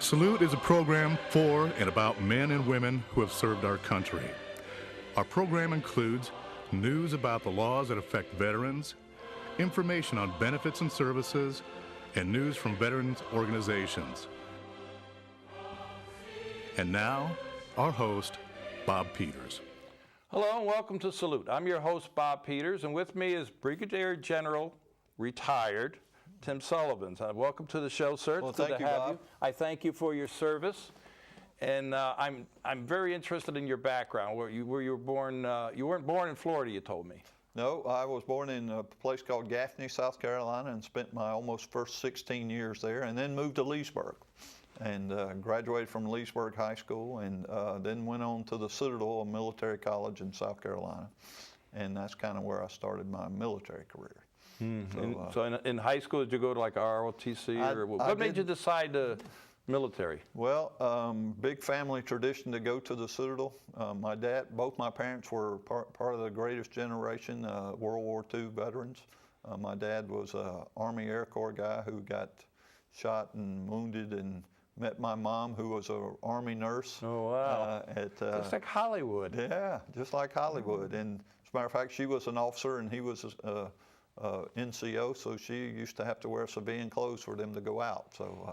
Salute is a program for and about men and women who have served our country. Our program includes news about the laws that affect veterans, information on benefits and services, and news from veterans organizations. And now, our host, Bob Peters. Hello and welcome to Salute. I'm your host, Bob Peters, and with me is Brigadier General, retired, Tim Sullivan. Welcome to the show, sir. Well, it's good thank to you, have Bob. you. I thank you for your service, and I'm very interested in your background. Where you were born? You weren't born in Florida, you told me. No, I was born in a place called Gaffney, South Carolina, and spent my almost first 16 years there, and then moved to Leesburg, and graduated from Leesburg High School, and then went on to the Citadel, a military college in South Carolina, and that's kind of where I started my military career. Mm-hmm. So in high school, did you go to like ROTC, or what made you decide to military? Well, big family tradition to go to the Citadel. Both my parents were part of the greatest generation, World War II veterans. My dad was an Army Air Corps guy who got shot and wounded, and met my mom, who was an Army nurse. Oh, wow. Just like Hollywood. Yeah, just like Hollywood. And as a matter of fact, she was an officer and he was NCO, so she used to have to wear civilian clothes for them to go out. So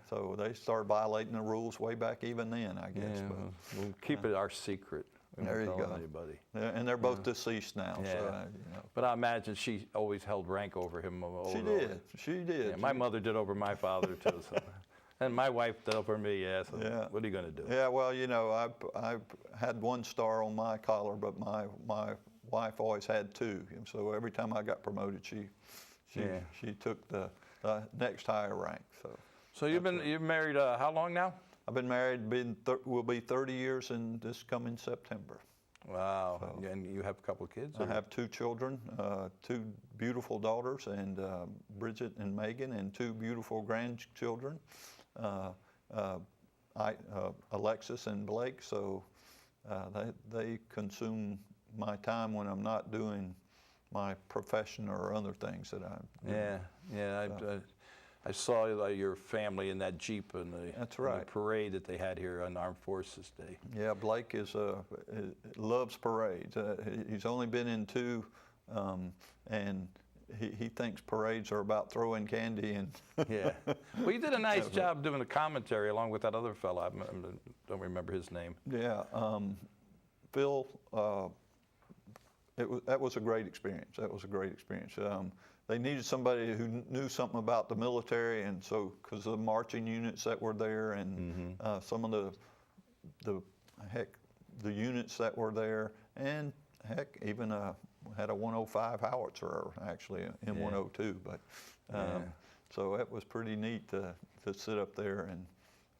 so they started violating the rules way back even then, I guess. Yeah, but, we'll keep it our secret. We there won't you tell go. anybody. Yeah, and they're both deceased now. Yeah. So, But I imagine she always held rank over him. She did. Yeah, my mother did over my father too. So. And my wife did over me. Yeah. So what are you going to do? Yeah. Well, I've had one star on my collar, but my wife always had two. And so every time I got promoted, she took the next higher rank. So you're married how long now? I've been married. Will be 30 years in this coming September. Wow. So, and you have a couple of kids? I have two children, two beautiful daughters, and Bridget and Megan, and two beautiful grandchildren, Alexis and Blake. So they consume my time when I'm not doing my profession or other things that I'm doing. I saw your family in that Jeep in the parade that they had here on Armed Forces Day. Yeah, Blake loves parades. He's only been in two, and he thinks parades are about throwing candy. And yeah. Well, you did a nice job doing the commentary along with that other fellow. I don't remember his name. Yeah, Phil. That was a great experience. They needed somebody who knew something about the military, and so because of the marching units that were there, and some of the units that were there, and even had a 105 howitzer, actually in 102. But so it was pretty neat to sit up there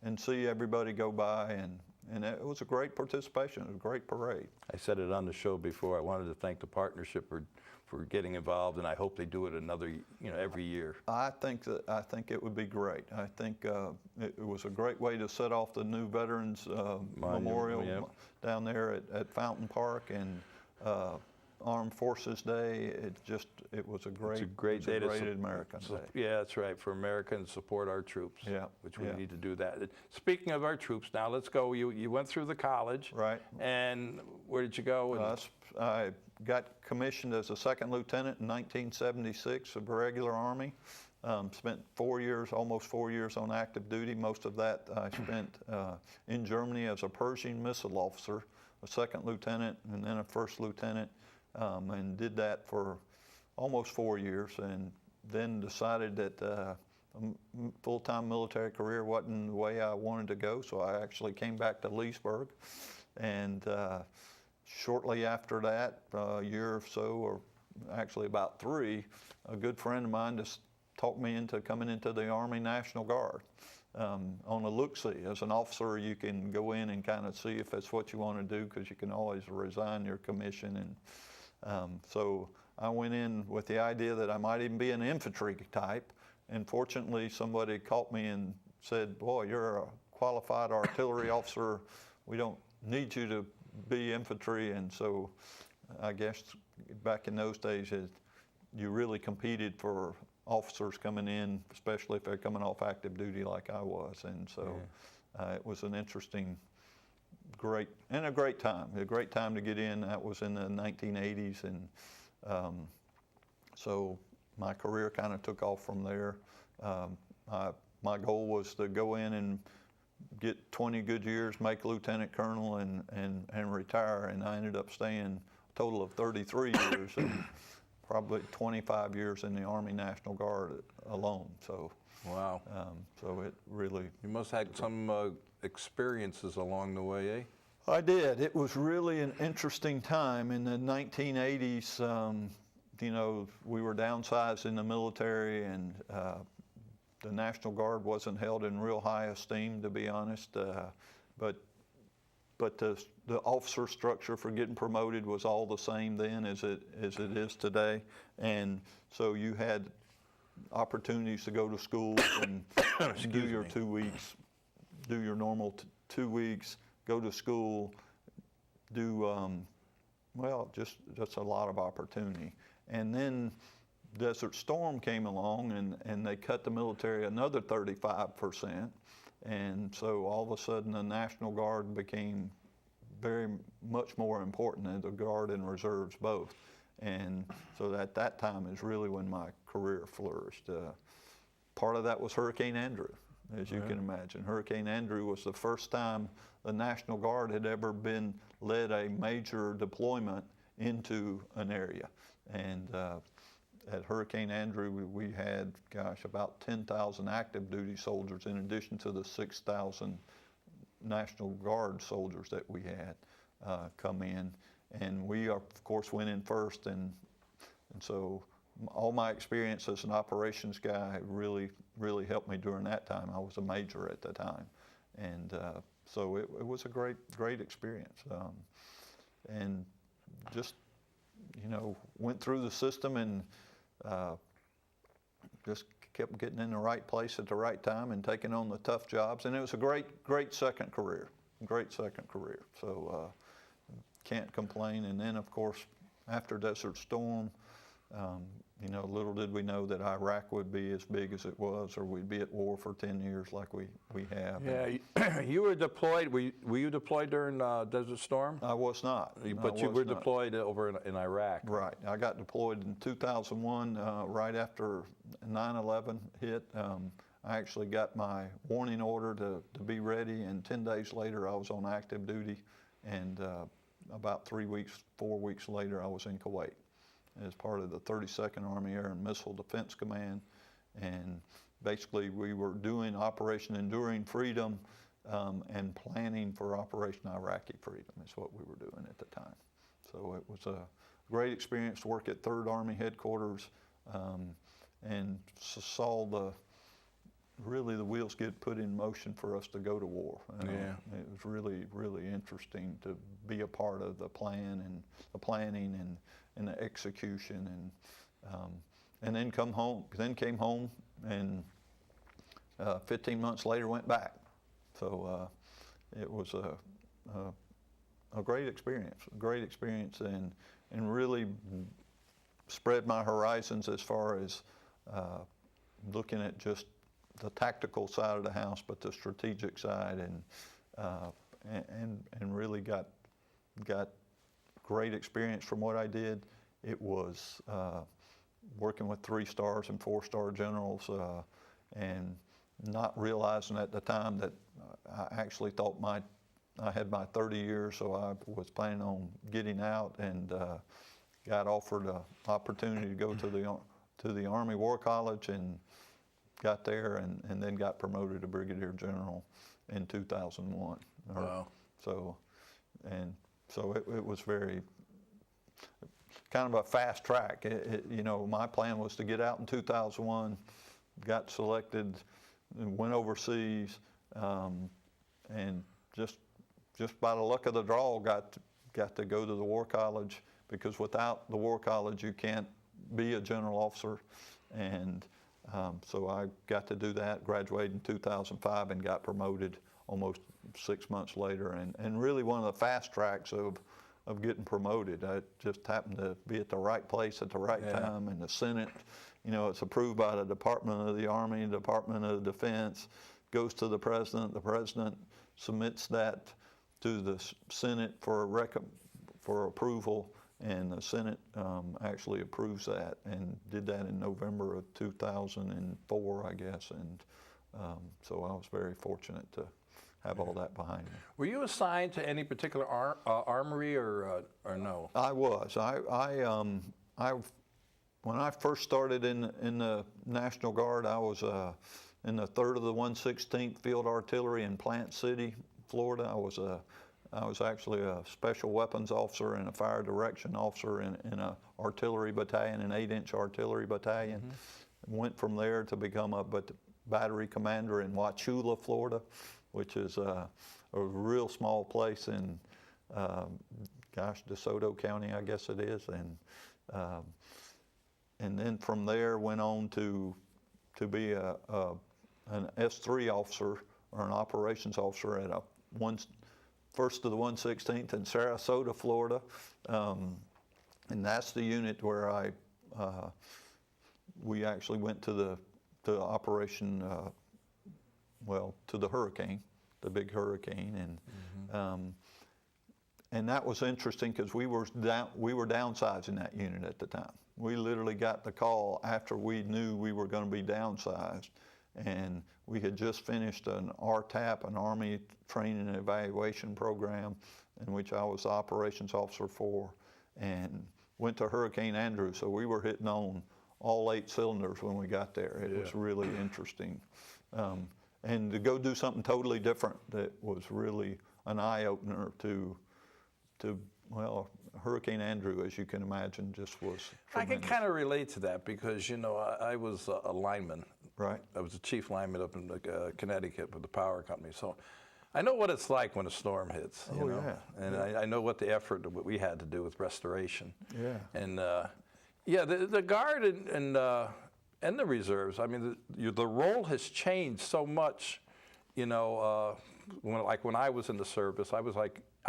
and see everybody go by, and it was a great participation. It was a great parade. I said it on the show before. I wanted to thank the partnership for getting involved, and I hope they do it every year. I think it would be great. I think it was a great way to set off the new Veterans Memorial down there at Fountain Park, and Armed Forces Day. It was a great day American Day. Yeah, that's right, for America, and support our troops. Yeah, which we need to do that. Speaking of our troops, now let's go. You went through the college, right? And where did you go? I got commissioned as a second lieutenant in 1976 of the regular Army. Spent 4 years, almost 4 years on active duty. Most of that I spent in Germany as a Pershing missile officer, a second lieutenant, and then a first lieutenant. And did that for almost 4 years, and then decided that a full-time military career wasn't the way I wanted to go, so I actually came back to Leesburg. And shortly after that, a year or so, or actually about 3, a good friend of mine just talked me into coming into the Army National Guard. On a look-see. As an officer, you can go in and kind of see if that's what you want to do, because you can always resign your commission. And so I went in with the idea that I might even be an infantry type, and fortunately somebody caught me and said, "Boy, you're a qualified artillery officer. We don't need you to be infantry." And so I guess back in those days, you really competed for officers coming in, especially if they're coming off active duty like I was. And so it was an interesting, a great time to get in. That was in the 1980s. And so my career kind of took off from there. My goal was to go in and get 20 good years, make lieutenant colonel, and retire. And I ended up staying a total of 33 years and probably 25 years in the Army National Guard alone. So, wow. So it really. You must have had some experiences along the way, eh? I did. It was really an interesting time in the 1980s. You know, we were downsized in the military, and the National Guard wasn't held in real high esteem, to be honest. But the officer structure for getting promoted was all the same then as it is today. And so you had opportunities to go to school and do your 2 weeks, do your normal 2 weeks, go to school, do, well, just a lot of opportunity. And then Desert Storm came along, and they cut the military another 35%. And so all of a sudden the National Guard became very much more important than the Guard and Reserves both. And so at that time is really when my career flourished. Part of that was Hurricane Andrew, as you can imagine. Hurricane Andrew was the first time the National Guard had ever led a major deployment into an area. And at Hurricane Andrew, we had, about 10,000 active duty soldiers in addition to the 6,000 National Guard soldiers that we had come in. And we, of course, went in first. And so all my experience as an operations guy really helped me during that time. I was a major at the time. And so it was a great experience. And just, went through the system and just kept getting in the right place at the right time and taking on the tough jobs. And it was a great second career, So can't complain. And then, of course, after Desert Storm, little did we know that Iraq would be as big as it was, or we'd be at war for 10 years like we have. Yeah, you were deployed. Were you deployed during Desert Storm? I was not. But you were deployed over in Iraq. Right. I got deployed in 2001, right after 9/11 hit. I actually got my warning order to be ready, and 10 days later I was on active duty, and about 4 weeks later I was in Kuwait as part of the 32nd Army Air and Missile Defense Command. And basically we were doing Operation Enduring Freedom and planning for Operation Iraqi Freedom is what we were doing at the time. So it was a great experience to work at 3rd Army headquarters and saw the wheels get put in motion for us to go to war. It was really interesting to be a part of the plan and the planning and the execution, and then came home, and 15 months later went back. So it was a great experience, and really spread my horizons as far as looking at just the tactical side of the house, but the strategic side, and really got great experience from what I did. It was working with 3-star and 4-star generals, and not realizing at the time that I actually thought I had my 30 years, so I was planning on getting out, and got offered an opportunity to go to the Army War College, and got there, and then got promoted to Brigadier General in 2001. Wow. So it was very kind of a fast track. My plan was to get out in 2001, got selected, went overseas, and just by the luck of the draw got to go to the War College, because without the War College you can't be a general officer. And so I got to do that, graduated in 2005, and got promoted almost 6 months later. And really one of the fast tracks of of getting promoted. I just happened to be at the right place at the right time, and the Senate, you know, it's approved by the Department of the Army, Department of Defense, goes to the President submits that to the Senate for approval, and the Senate actually approves that, and did that in November of 2004, I guess, and so I was very fortunate to have all that behind me. Were you assigned to any particular armory or no? I was. When I first started in the National Guard, I was in the 3rd of the 116th Field Artillery in Plant City, Florida. I was actually a special weapons officer and a fire direction officer in an artillery battalion, an 8-inch artillery battalion. Went from there to become a battery commander in Wauchula, Florida, which is a real small place in, DeSoto County, I guess it is. And then from there went on to be an S3 officer or an operations officer at a 1st of the 116th in Sarasota, Florida. And that's the unit where we actually went to operation, to the hurricane, the big hurricane, and that was interesting because we were downsizing that unit at the time. We literally got the call after we knew we were going to be downsized, and we had just finished an RTAP, an Army Training and Evaluation Program, in which I was the operations officer for, and went to Hurricane Andrew. So we were hitting on all 8 cylinders when we got there. It was really interesting. And to go do something totally different, that was really an eye-opener to Hurricane Andrew, as you can imagine, just was tremendous. I can kind of relate to that because, you know, I was a lineman. Right. I was a chief lineman up in Connecticut with the power company. So I know what it's like when a storm hits. You know? Yeah. And I know what the effort that we had to do with restoration. Yeah. And the Guard and the reserves, I mean, the role has changed so much. You know, when I was in the service, I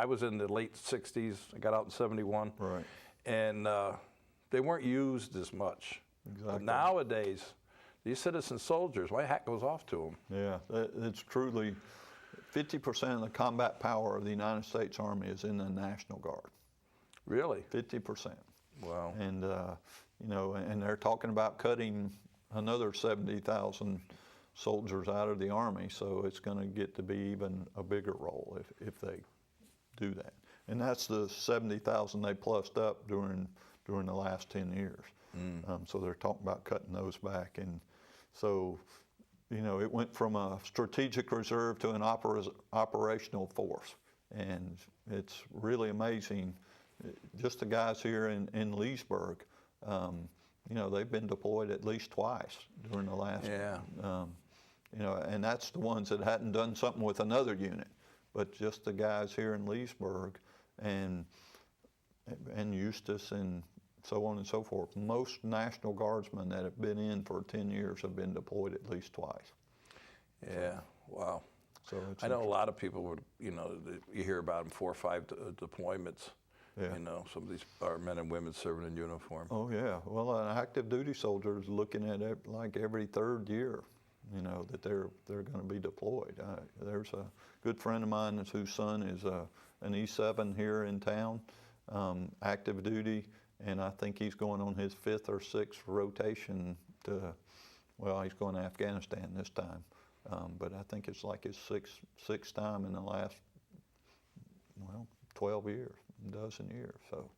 was in the late 60s. I got out in 71. Right. And they weren't used as much. Exactly. But nowadays, these citizen soldiers, my hat goes off to them. Yeah, it's truly 50% of the combat power of the United States Army is in the National Guard. Really? 50%. Wow. And you know, and they're talking about cutting another 70,000 soldiers out of the Army, so it's going to get to be even a bigger role if they do that. And that's the 70,000 they plussed up during the last 10 years. So they're talking about cutting those back. And so, you know, it went from a strategic reserve to an operational force. And it's really amazing. Just the guys here in Leesburg, you know, they've been deployed at least twice during the last, you know, and that's the ones that hadn't done something with another unit. But just the guys here in Leesburg and Eustis and so on and so forth. Most National Guardsmen that have been in for 10 years have been deployed at least twice. Yeah, wow. So it's I know a lot of people would, you know, you hear about them 4 or 5 deployments. Yeah. You know, some of these are men and women serving in uniform. Oh yeah, well, an active duty soldier is looking at it like every 3rd year, you know, that they're going to be deployed. There's a good friend of mine whose son is an E7 here in town, active duty, and I think he's going on his 5th or 6th rotation to, well, he's going to Afghanistan this time, but I think it's like his sixth time in the last, 12 years, a dozen years. So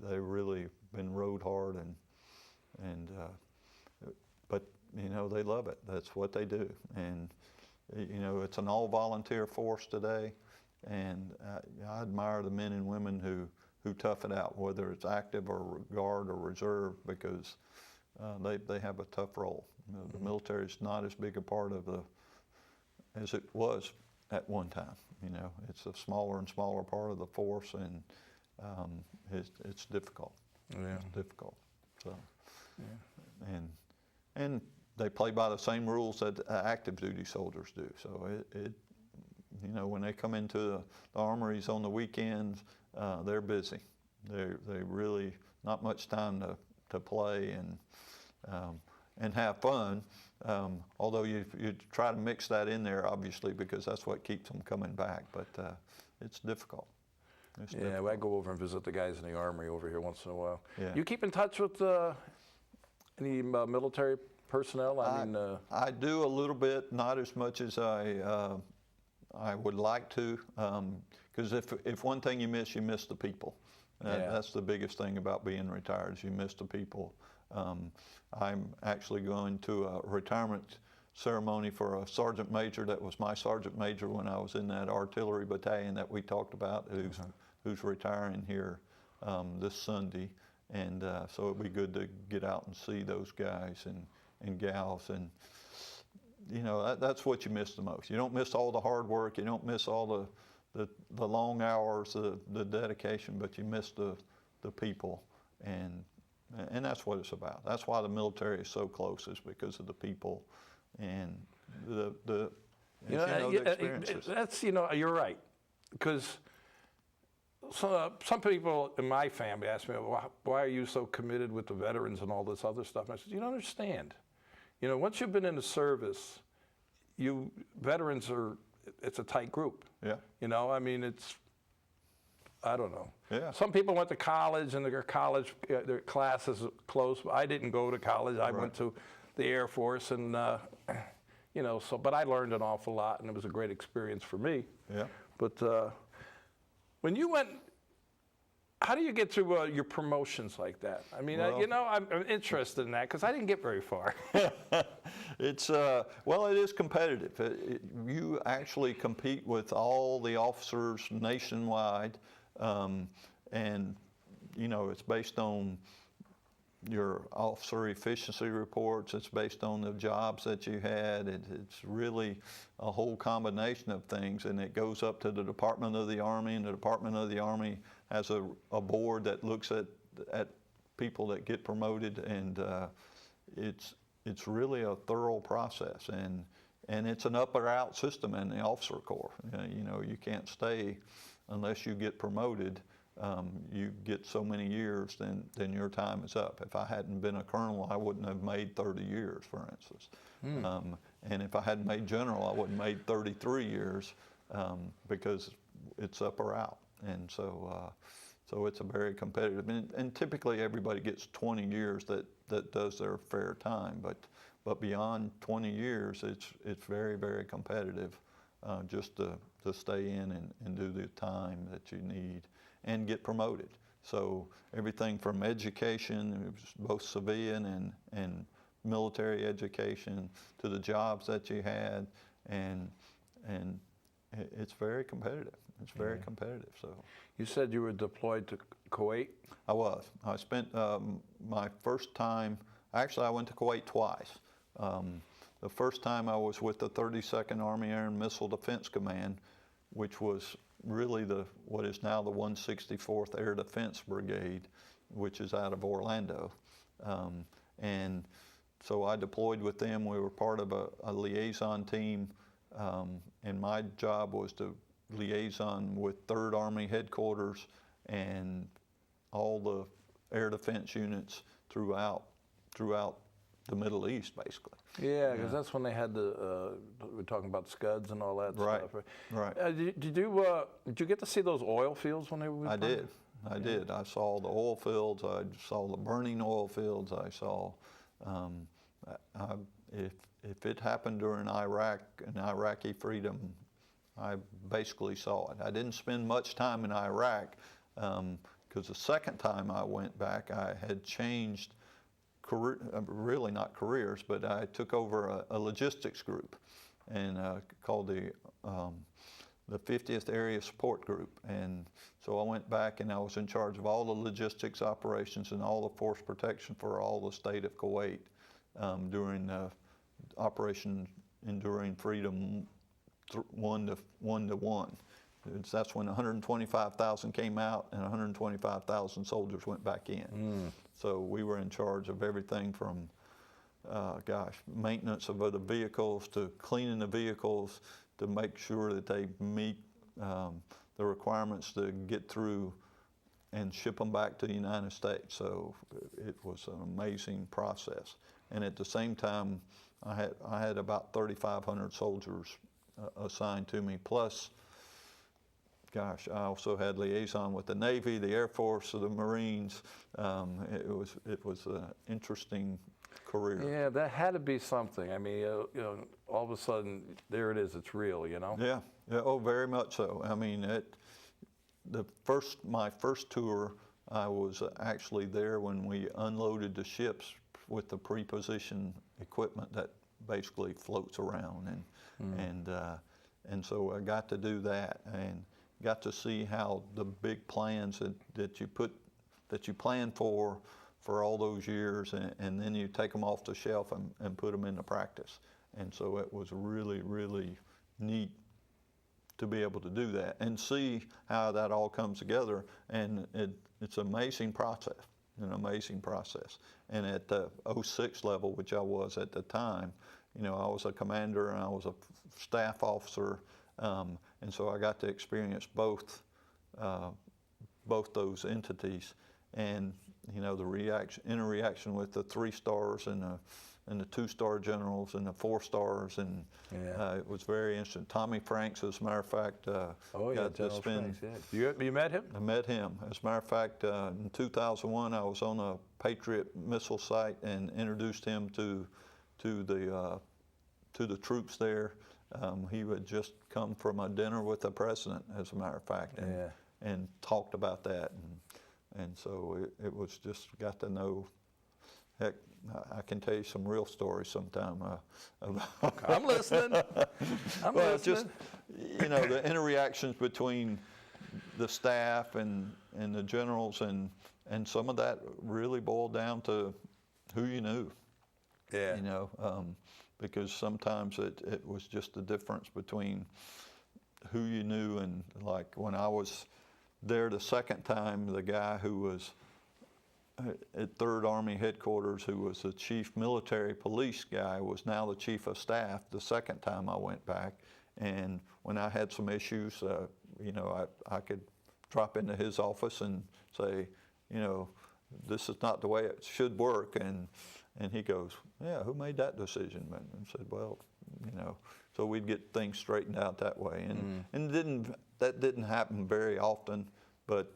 they've really been rode hard, but you know, they love it. That's what they do, and you know, it's an all-volunteer force today, and I admire the men and women who tough it out, whether it's active or Guard or Reserve, because they have a tough role. You know, the military is not as big a part of as it was at one time. You know, it's a smaller and smaller part of the force, and it's difficult. Yeah. It's difficult. So, yeah. And they play by the same rules that active duty soldiers do. So You know, when they come into the armories on the weekends, they're busy. They really not much time to play and have fun. Although you try to mix that in there, obviously, because that's what keeps them coming back. But it's difficult. Yeah, I go over and visit the guys in the Armory over here once in a while. Yeah. You keep in touch with any military personnel? I do a little bit, not as much as I would like to, because if one thing you miss the people. That's the biggest thing about being retired, is you miss the people. I'm actually going to a retirement ceremony for a sergeant major that was my sergeant major when I was in that artillery battalion that we talked about, who's retiring here this Sunday. And so it'd be good to get out and see those guys and gals. And, you know, that's what you miss the most. You don't miss all the hard work. You don't miss all the long hours, the dedication, but you miss the people. And that's what it's about. That's why the military is so close, is because of the people and the experiences. That's, you know, you're right. Because some people in my family ask me, why are you so committed with the veterans and all this other stuff? And I said, you don't understand. You know, once you've been in the service, veterans it's a tight group. Yeah. You know, I mean, I don't know. Yeah. Some people went to college and their classes close. I didn't go to college. I went to the Air Force, and you know, but I learned an awful lot, and it was a great experience for me. Yeah. But when you went, how do you get through your promotions like that? I mean, you know, I'm interested in that because I didn't get very far. It's well, it is competitive. You actually compete with all the officers nationwide, and you know, it's based on your officer efficiency reports. It's based on the jobs that you had. It's really a whole combination of things, and it goes up to the Department of the Army, and the Department of the Army has a board that looks at people that get promoted, and it's really a thorough process, and it's an up or out system in the officer corps. You know, you can't stay unless you get promoted. You get so many years, then your time is up. If I hadn't been a colonel, I wouldn't have made 30 years, for instance. And if I hadn't made general, I wouldn't have made 33 years, because it's up or out. And so it's a very competitive, and typically everybody gets 20 years that does their fair time, but beyond 20 years, it's very, very competitive, just to stay in and do the time that you need and get promoted. So everything from education, both civilian and military education, to the jobs that you had, and it's very competitive. It's very competitive. So you said you were deployed to Kuwait? I was. I spent my first time, actually I went to Kuwait twice. The first time I was with the 32nd Army Air and Missile Defense Command, which was really what is now the 164th Air Defense Brigade, which is out of Orlando. And so I deployed with them. We were part of a liaison team, and my job was to liaison with 3rd Army headquarters and all the air defense units throughout the Middle East, basically. Yeah, because that's when they had we're talking about Scuds and all that stuff. Right. Did you get to see those oil fields when they were? I did. I saw the oil fields. I saw the burning oil fields. I saw, if it happened during Iraq and Iraqi freedom, I basically saw it. I didn't spend much time in Iraq, because the second time I went back, I had changed really not careers, but I took over a logistics group, and called the 50th Area Support Group. And so I went back and I was in charge of all the logistics operations and all the force protection for all the state of Kuwait during Operation Enduring Freedom 1-1. That's when 125,000 came out and 125,000 soldiers went back in. So we were in charge of everything from, maintenance of the vehicles to cleaning the vehicles to make sure that they meet the requirements to get through and ship them back to the United States. So it was an amazing process. And at the same time, I had about 3,500 soldiers assigned to me, plus, gosh, I also had liaison with the Navy, the Air Force, the Marines. It was an interesting career. Yeah, that had to be something. I mean, you know, all of a sudden, there it is. It's real, you know. Yeah. Oh, very much so. I mean, my first tour, I was actually there when we unloaded the ships with the pre-positioned equipment that basically floats around, and so I got to do that and got to see how the big plans that you plan for all those years, and then you take them off the shelf and put them into practice. And so it was really, really neat to be able to do that and see how that all comes together. And it's an amazing process, an amazing process. And at the 06 level, which I was at the time, you know, I was a commander and I was a staff officer, and so I got to experience both those entities. And you know, the interaction with the 3 stars and the 2-star generals and the 4 stars, and it was very interesting. Tommy Franks, as a matter of fact, got to spend. Franks, yeah. You met him? I met him. As a matter of fact, in 2001, I was on a Patriot missile site and introduced him to the troops there. He had just come from a dinner with the president, as a matter of fact, and talked about that. And so it was just got to know. Heck, I can tell you some real stories sometime. I'm listening. I'm listening. Just, you know, the interactions between the staff and the generals, and some of that really boiled down to who you knew. Yeah. You know, because sometimes it was just the difference between who you knew, and like when I was there the second time, the guy who was at 3rd Army headquarters, who was the chief military police guy, was now the chief of staff the second time I went back. And when I had some issues, you know, I could drop into his office and say, you know, this is not the way it should work. And he goes, yeah, who made that decision? And I said, well, you know, so we'd get things straightened out that way. And that didn't happen very often, but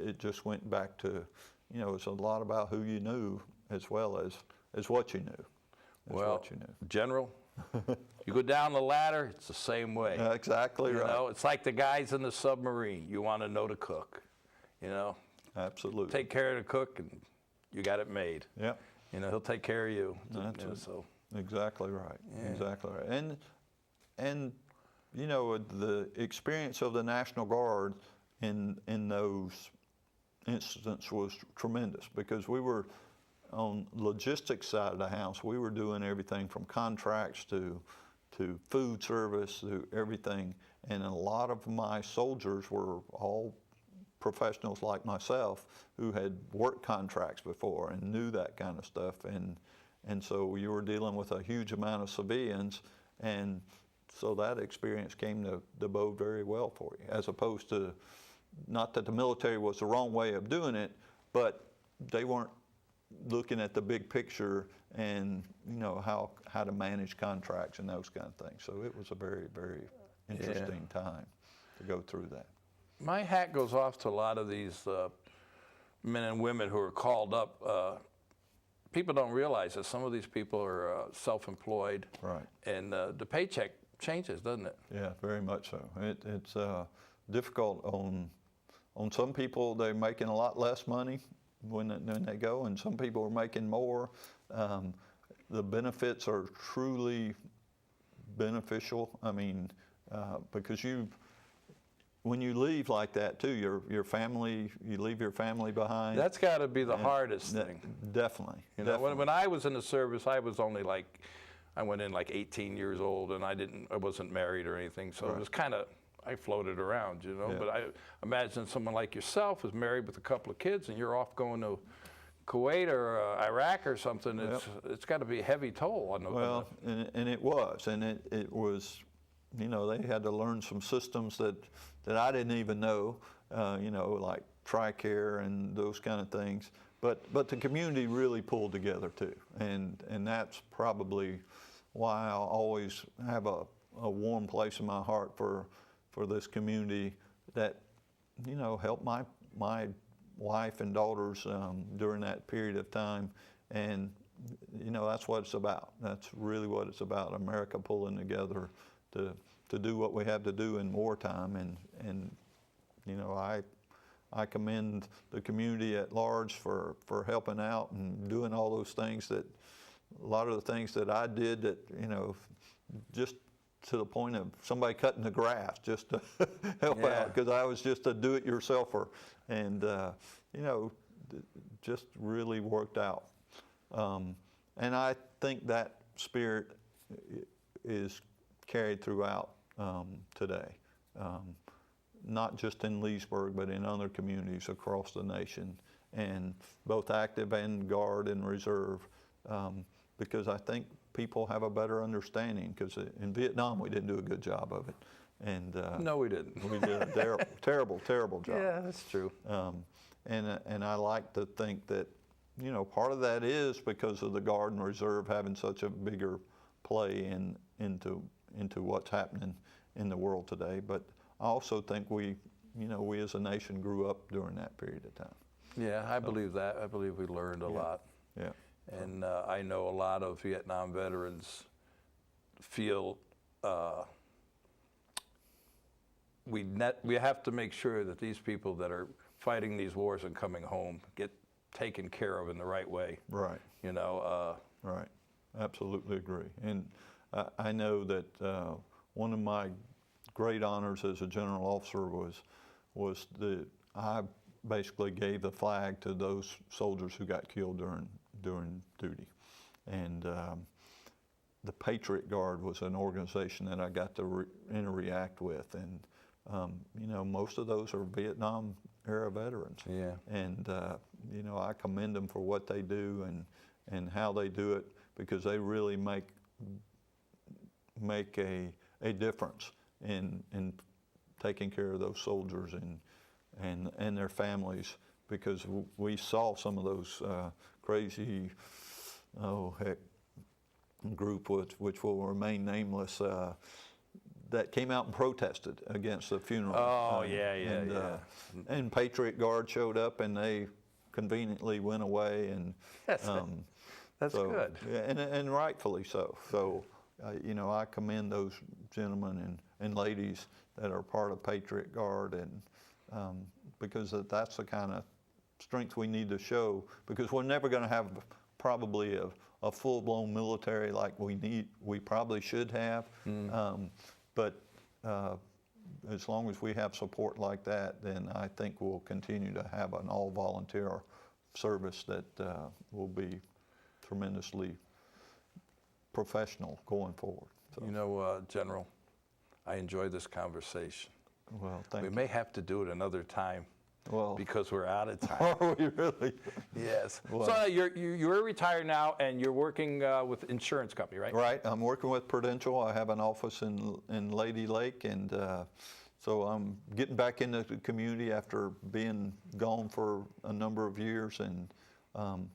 it just went back to, you know, it's a lot about who you knew as well as what you knew. Well, General, you go down the ladder, it's the same way. Exactly right. You know, it's like the guys in the submarine. You want to know to cook, you know. Absolutely. Take care of the cook, and you got it made. Yeah. You know, he'll take care of you. That's exactly right. Yeah. Exactly right. And you know, the experience of the National Guard in those instances was tremendous, because we were on logistics side of the house. We were doing everything from contracts to food service, to everything. And a lot of my soldiers were all professionals like myself who had worked contracts before and knew that kind of stuff. And so you were dealing with a huge amount of civilians, and so that experience came to bode very well for you, as opposed to, not that the military was the wrong way of doing it, but they weren't looking at the big picture and, you know, how to manage contracts and those kind of things. So it was a very, very interesting time to go through that. My hat goes off to a lot of these men and women who are called up. People don't realize that some of these people are self-employed. Right. And the paycheck changes, doesn't it? Yeah, very much so. It's difficult on some people. They're making a lot less money when they go, and some people are making more. The benefits are truly beneficial. I mean, because when you leave like that too, your family, you leave your family behind. That's got to be the hardest thing. Definitely. You know, when I was in the service, I was only like, I went in like 18 years old, and I wasn't married or anything, so it was kind of, I floated around, you know. Yeah. But I imagine someone like yourself is married with a couple of kids, and you're off going to Kuwait or Iraq or something. It's got to be a heavy toll on the. Well, and it was, and it was you know, they had to learn some systems that I didn't even know, you know, like TRICARE and those kind of things. But the community really pulled together too, and that's probably why I always have a warm place in my heart for this community that, you know, helped my wife and daughters during that period of time. And, you know, that's what it's about. That's really what it's about, America pulling together to do what we have to do in wartime. And you know, I commend the community at large for helping out and doing all those things that, a lot of the things that I did that, you know, just to the point of somebody cutting the grass just to help out, because I was just a do-it-yourselfer. And, you know, just really worked out. And I think that spirit is carried throughout today, not just in Leesburg, but in other communities across the nation, and both active and Guard and Reserve, because I think people have a better understanding, because in Vietnam we didn't do a good job of it. And no, we didn't. We did a terrible job. Yeah, that's true. And I like to think that, you know, part of that is because of the Guard and Reserve having such a bigger play into what's happening in the world today. But I also think we as a nation grew up during that period of time. Yeah, I believe that. I believe we learned a lot. Yeah. And I know a lot of Vietnam veterans feel we have to make sure that these people that are fighting these wars and coming home get taken care of in the right way. Right. You know. Right. Absolutely agree. And I know that one of my great honors as a general officer was that I basically gave the flag to those soldiers who got killed during duty. And the Patriot Guard was an organization that I got to interact with, and you know, most of those are Vietnam era veterans. Yeah. And you know, I commend them for what they do and how they do it, because they really make a difference in taking care of those soldiers and their families, because we saw some of those crazy, group which will remain nameless, that came out and protested against the funeral. Oh, And Patriot Guard showed up, and they conveniently went away, and that's good. Yeah, and rightfully so. So, you know, I commend those gentlemen and ladies that are part of Patriot Guard, and because that's the kind of strength we need to show, because we're never going to have probably a full-blown military like we probably should have. But as long as we have support like that, then I think we'll continue to have an all-volunteer service that will be tremendously professional going forward. So. You know, General, I enjoyed this conversation. Well, thank you. We may have to do it another time. Well, because we're out of time. Are we really? Yes. Well, so you're retired now, and you're working with insurance company, right? Right. I'm working with Prudential. I have an office in Lady Lake, and so I'm getting back into the community after being gone for a number of years, and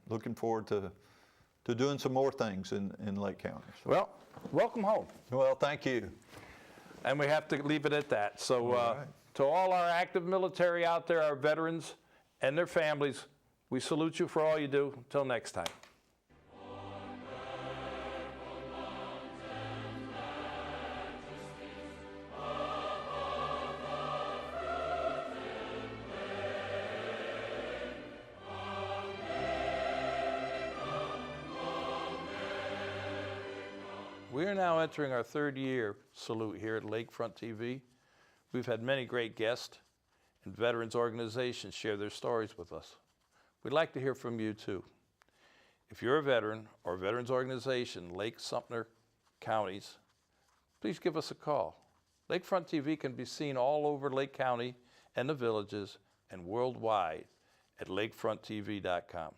looking forward to doing some more things in Lake County. So. Well, welcome home. Well, thank you. And we have to leave it at that. So. All right. To all our active military out there, our veterans and their families, we salute you for all you do. Until next time. We are now entering our third year salute here at Lakefront TV. We've had many great guests and veterans organizations share their stories with us. We'd like to hear from you too. If you're a veteran or veterans organization, Lake Sumter counties, please give us a call. Lakefront TV can be seen all over Lake County and the villages and worldwide at lakefronttv.com.